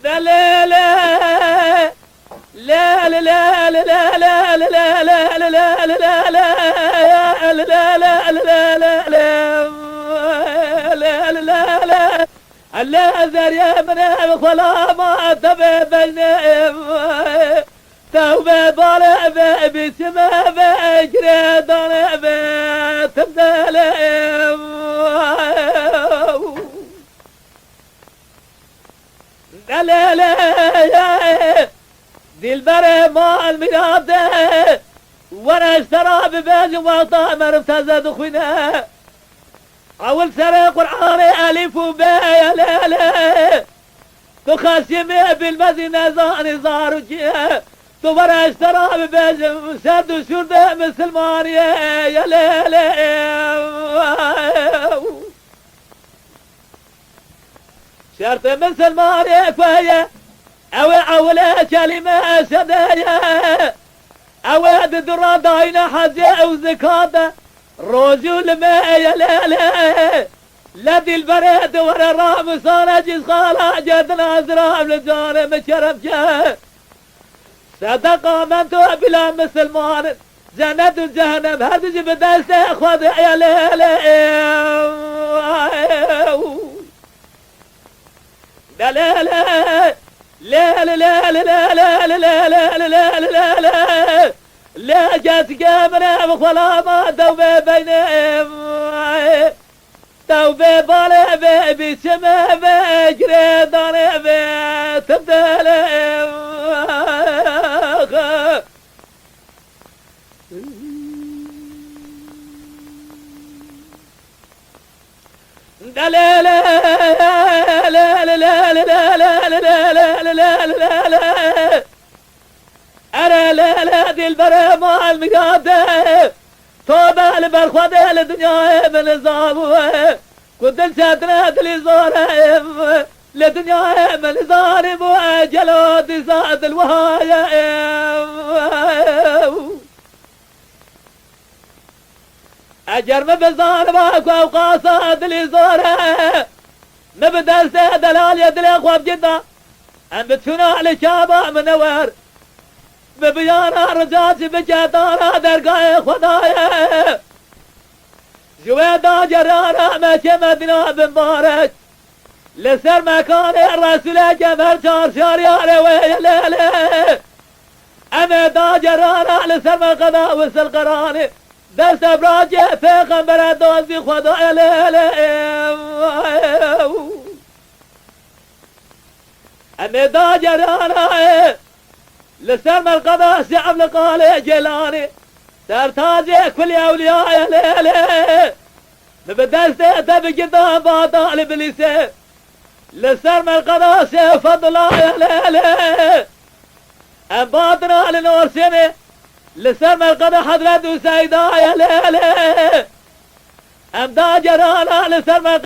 لا لا لا لا لا لا لا لا لا لا لا لا لا لا لا لا لا لا لا زريا من ولا ما تبي بينهم توبة بالا بسما بجري دانا بتبدلهم لا لا لا دي البر ما الميلاد وانا اشترى بباجي وطا مرتزة دخونا اول سنة قرآن الف وباء لا لا تخاسمي بالمدينة زاني زارجي تبرا اشترى بباجي سد وشرد مسلمان يا لا لا شرط مسلمان يا فايا أولا كلمة سدايا أواد درا داينا حجة وزكاة رجل ما يا لا لا لدي البرد ورا رام صار جز خالا جدنا زرام لجانب شرف جاه صدق من تو بلا مسلمان جنة الجهنم هذا جبدال تأخذ يا لا لا لا لا لا لا لا لا لا لا لا لا لا لا لا لا جات قامنا وخلا ما توبة بينهم توبة بالا بسما بجري دانا بتبدلهم لا لا لا لا لا لا لا لا لا لا لا لا لا أنا لا لا دي البر مع المقادة توبة البرخوة للدنيا من الظالم كنت الشاتنا دلي ظالم للدنيا من الظالم وأجلوا دي زاد الوهاية أجر مبزار وقاصة دلي زورة مبدل دلال يدلي أخواب جدا أم بتفنا على شابا منور ببيانا رجاج بجدارا درقاي خدايا جويدا جرانا ماشي مدينة بمبارك لسر مكان الرسول جمهر شار يا ويا ليلة أمدا جرانا لسر مقضى وصل قراني دست براجع پیغمبر دوزی خدا لیله امدا جرانا لسر مرقضى شعب لقال جلاني سرتاج كل اولياء ليله مبدلت تبي قدام باطل ابليس لسر مرقضى سيف الله ليله ام باطنا لنور سنه لسر مرقضى حضرت سيدا يا ليله امدا جرانا لسر مرقضى